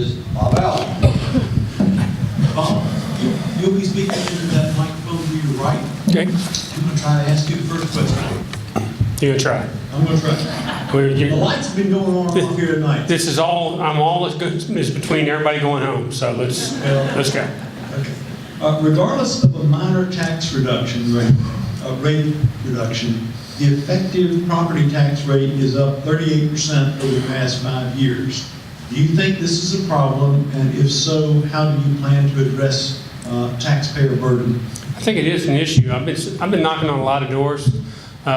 Bob Allen. Bob, you'll be speaking into that microphone to your right. Okay. I'm going to try to ask you the first question. You're gonna try. I'm going to try. The lights have been going on and off here tonight. This is all. I'm all as good as between everybody going home. So let's go. Okay. Regardless of a minor tax reduction rate reduction, the effective property tax rate is up 38% over the past 5 years. Do you think this is a problem, and if so, how do you plan to address taxpayer burden? I think it is an issue. I've been knocking on a lot of doors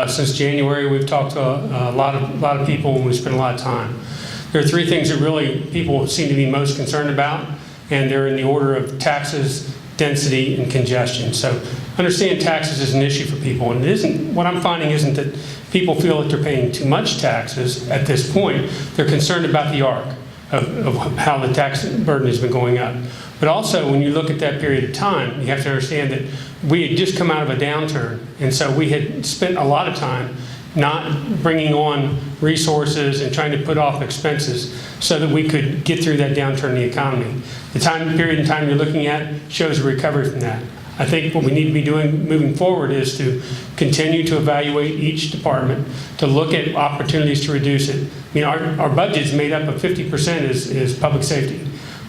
since January. We've talked to a lot of people, and we spent a lot of time. There are three things that really people seem to be most concerned about, and they're in the order of taxes, density, and congestion. So understand taxes is an issue for people, and it isn't. What I'm finding isn't that people feel that they're paying too much taxes at this point. They're concerned about the arc of how the tax burden has been going up. But also, when you look at that period of time, you have to understand that we had just come out of a downturn, and so we had spent a lot of time not bringing on resources and trying to put off expenses so that we could get through that downturn in the economy. The period in time you're looking at shows a recovery from that. I think what we need to be doing moving forward is to continue to evaluate each department, to look at opportunities to reduce it. I mean, our budget's made up of 50% is public safety,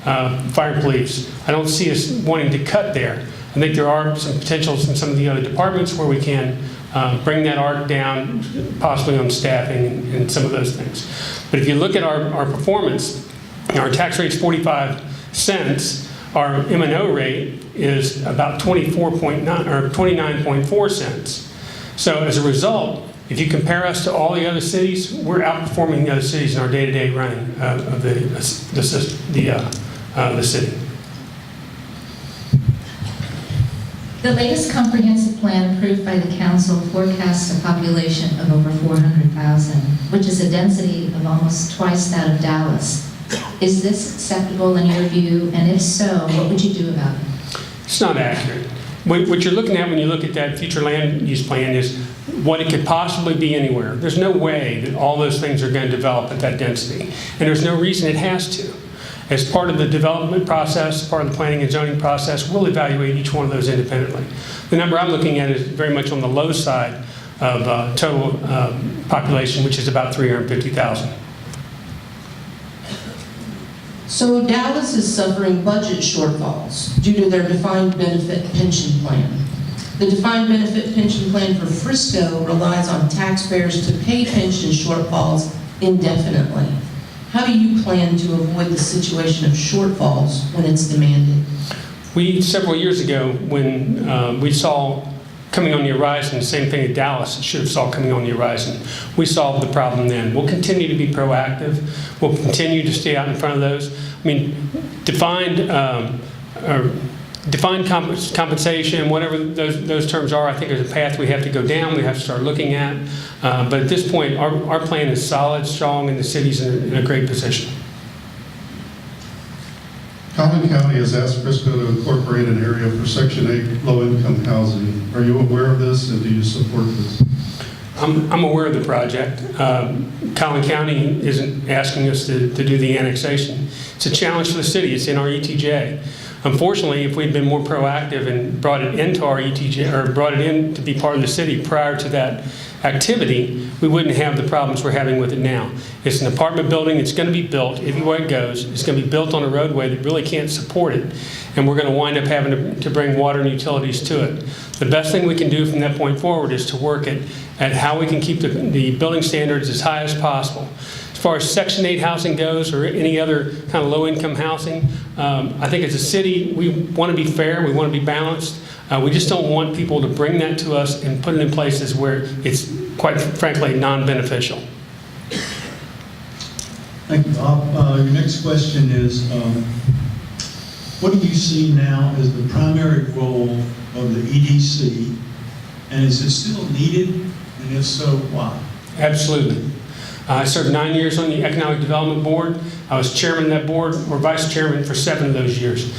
fire and police. I don't see us wanting to cut there. I think there are some potentials in some of the other departments where we can bring that arc down, possibly on staffing and some of those things. But if you look at our performance, our tax rate's 45 cents. Our M&O rate is about 24.9 or 29.4 cents. So as a result, if you compare us to all the other cities, we're outperforming the other cities in our day-to-day running of the city. The latest comprehensive plan approved by the council forecasts a population of over 400,000, which is a density of almost twice that of Dallas. Is this acceptable in your view? And if so, what would you do about it? It's not accurate. What you're looking at when you look at that future land use plan is what it could possibly be anywhere. There's no way that all those things are going to develop at that density. And there's no reason it has to. As part of the development process, part of the planning and zoning process, we'll evaluate each one of those independently. The number I'm looking at is very much on the low side of total population, which is about 350,000. So Dallas is suffering budget shortfalls due to their defined benefit pension plan. The defined benefit pension plan for Frisco relies on taxpayers to pay pension shortfalls indefinitely. How do you plan to avoid the situation of shortfalls when it's demanded? Several years ago, when we saw coming on the horizon, the same thing that Dallas should have saw coming on the horizon, we solved the problem then. We'll continue to be proactive. We'll continue to stay out in front of those. I mean, defined compensation, whatever those terms are, I think there's a path we have to go down, we have to start looking at. But at this point, our plan is solid, strong, and the city's in a great position. Collin County has asked Frisco to incorporate an area for Section 8 low-income housing. Are you aware of this, and do you support this? I'm aware of the project. Collin County isn't asking us to do the annexation. It's a challenge for the city. It's in our ETJ. Unfortunately, if we'd been more proactive and brought it into our ETJ, or brought it in to be part of the city prior to that activity, we wouldn't have the problems we're having with it now. It's an apartment building. It's going to be built, everywhere it goes, it's going to be built on a roadway that really can't support it. And we're going to wind up having to bring water and utilities to it. The best thing we can do from that point forward is to work at how we can keep the building standards as high as possible. As far as Section 8 housing goes, or any other kind of low-income housing, I think as a city, we want to be fair, we want to be balanced. We just don't want people to bring that to us and put it in places where it's, quite frankly, non-beneficial. Thank you, Bob. Your next question is, what do you see now as the primary role of the EDC, and is it still needed, and if so, why? Absolutely. I served 9 years on the Economic Development Board. I was chairman of that board, or vice chairman for 7 of those years.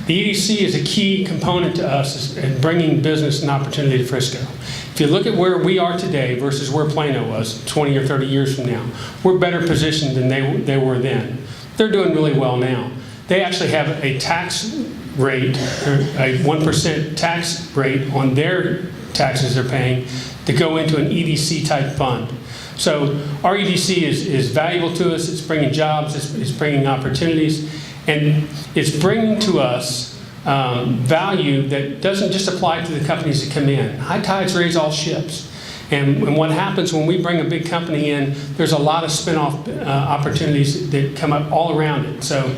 The EDC is a key component to us in bringing business and opportunity to Frisco. If you look at where we are today versus where Plano was 20 or 30 years from now, we're better positioned than they were then. They're doing really well now. they actually have a tax rate, or a 1% tax rate on their taxes they're paying to go into an EDC type fund. So our EDC is valuable to us. It's bringing jobs, it's bringing opportunities, and it's bringing to us value that doesn't just apply to the companies that come in. High tides raise all ships. And what happens when we bring a big company in, there's a lot of spin-off opportunities that come up all around it. So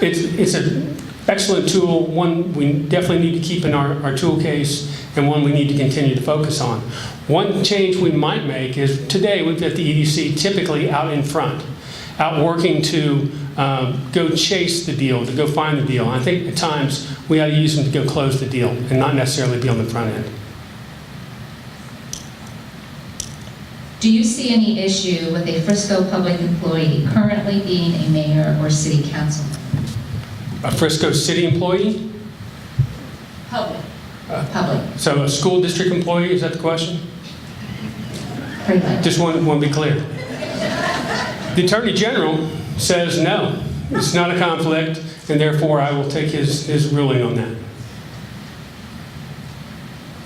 it's an excellent tool, one we definitely need to keep in our tool case, and one we need to continue to focus on. One change we might make is today we've got the EDC typically out in front, out working to go chase the deal, to go find the deal. And I think at times we ought to use them to go close the deal and not necessarily be on the front end. Do you see any issue with a Frisco public employee currently being a mayor or city councilman? A Frisco city employee? Public. Public, So a school district employee, is that the question? pretty much. Just want to be clear. The Attorney General says no, it's not a conflict, and therefore I will take his ruling on that.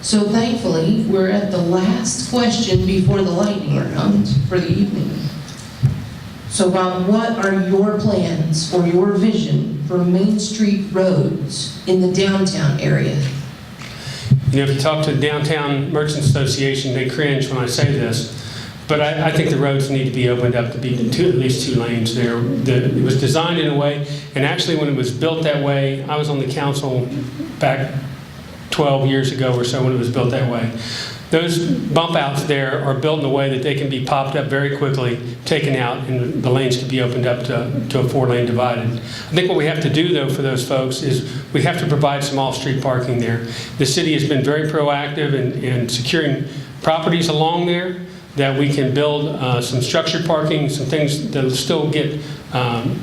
So thankfully, we're at the last question before the lightning round for the evening. So Rob, what are your plans or your vision for Main Street roads in the downtown area? You know, if you talk to the Downtown Merchants Association, they cringe when I say this, but I think the roads need to be opened up to be at least 2 lanes there. It was designed in a way, and actually when it was built that way, I was on the council back 12 years ago or so when it was built that way. Those bump outs there are built in a way that they can be popped up very quickly, taken out, and the lanes can be opened up to a 4-lane divided. I think what we have to do, though, for those folks is we have to provide some off-street parking there. The city has been very proactive in securing properties along there that we can build some structured parking, some things that will still get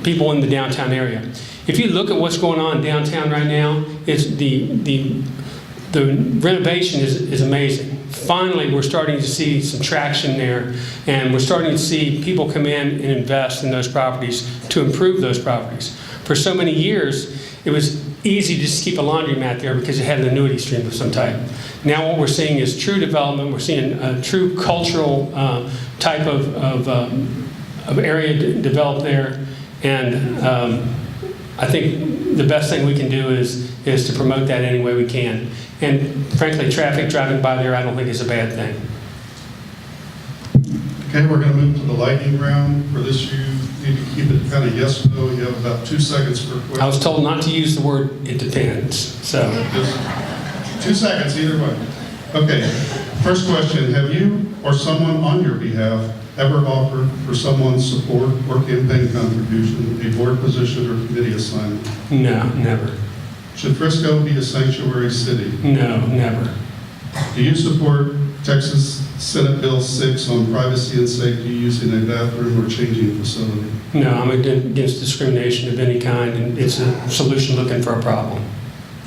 people in the downtown area. If you look at what's going on downtown right now, it's the renovation is amazing. Finally, we're starting to see some traction there, and we're starting to see people come in and invest in those properties to improve those properties. For so many years, it was easy to just keep a laundromat there because it had an annuity stream of some type. Now what we're seeing is true development. We're seeing a true cultural type of area develop there, and I think the best thing we can do is to promote that any way we can. And frankly, traffic driving by there, I don't think is a bad thing. Okay, we're going to move to the lightning round. For this, you need to keep it kind of yes or no. You have about 2 seconds per question. I was told not to use the word "it depends," so. Just 2 seconds either way. Okay, first question. Have you or someone on your behalf ever offered for someone's support or campaign contribution a board position or committee assignment? No, never. Should Frisco be a sanctuary city? No, never. Do you support Texas Senate Bill 6 on privacy and safety using a bathroom or changing facility? No, I'm against discrimination of any kind, and it's a solution looking for a problem.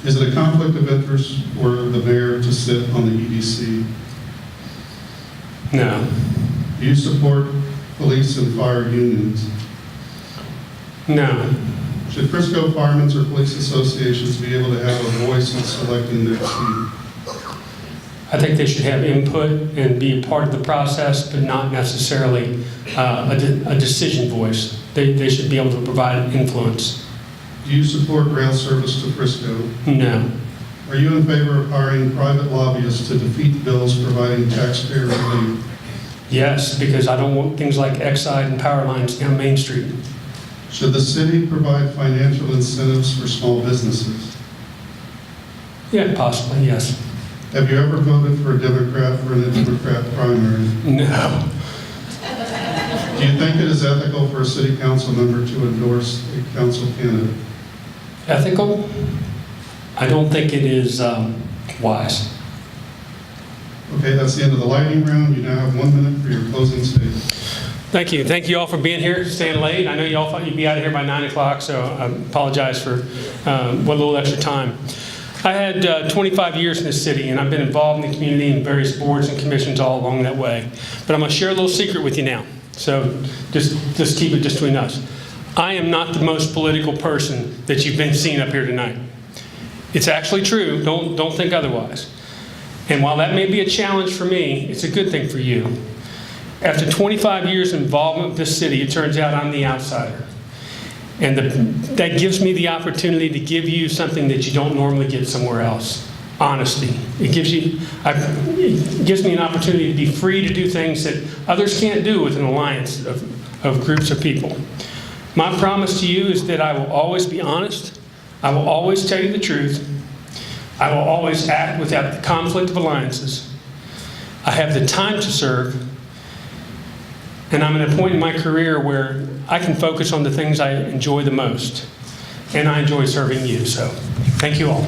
Is it a conflict of interest for the mayor to sit on the EDC? No. Do you support police and fire unions? No. Should Frisco firemen's or police associations be able to have a voice in selecting their chief? I think they should have input and be a part of the process, but not necessarily a decision voice. They should be able to provide influence. Do you support rail service to Frisco? No. Are you in favor of hiring private lobbyists to defeat bills providing taxpayer relief? Yes, because I don't want things like Exide and power lines down Main Street. Should the city provide financial incentives for small businesses? Yeah, possibly, yes. Have you ever voted for a Democrat or in a Democrat primary? No. Do you think it is ethical for a city council member to endorse a council candidate? Ethical? I don't think it is wise. Okay, that's the end of the lightning round. You now have 1 minute for your closing statement. Thank you. Thank you all for being here, staying late. I know you all thought you'd be out of here by 9 o'clock, so I apologize for one little extra time. I had 25 years in this city, and I've been involved in the community in various boards and commissions all along that way. But I'm going to share a little secret with you now. So just keep it just between us. I am not the most political person that you've been seeing up here tonight. It's actually true. Don't think otherwise. And while that may be a challenge for me, it's a good thing for you. After 25 years of involvement with this city, it turns out I'm the outsider. And that gives me the opportunity to give you something that you don't normally get somewhere else. Honesty. It gives me an opportunity to be free to do things that others can't do with an alliance of groups of people. My promise to you is that I will always be honest. I will always tell you the truth. I will always act without the conflict of alliances. I have the time to serve. And I'm at a point in my career where I can focus on the things I enjoy the most. And I enjoy serving you. So thank you all.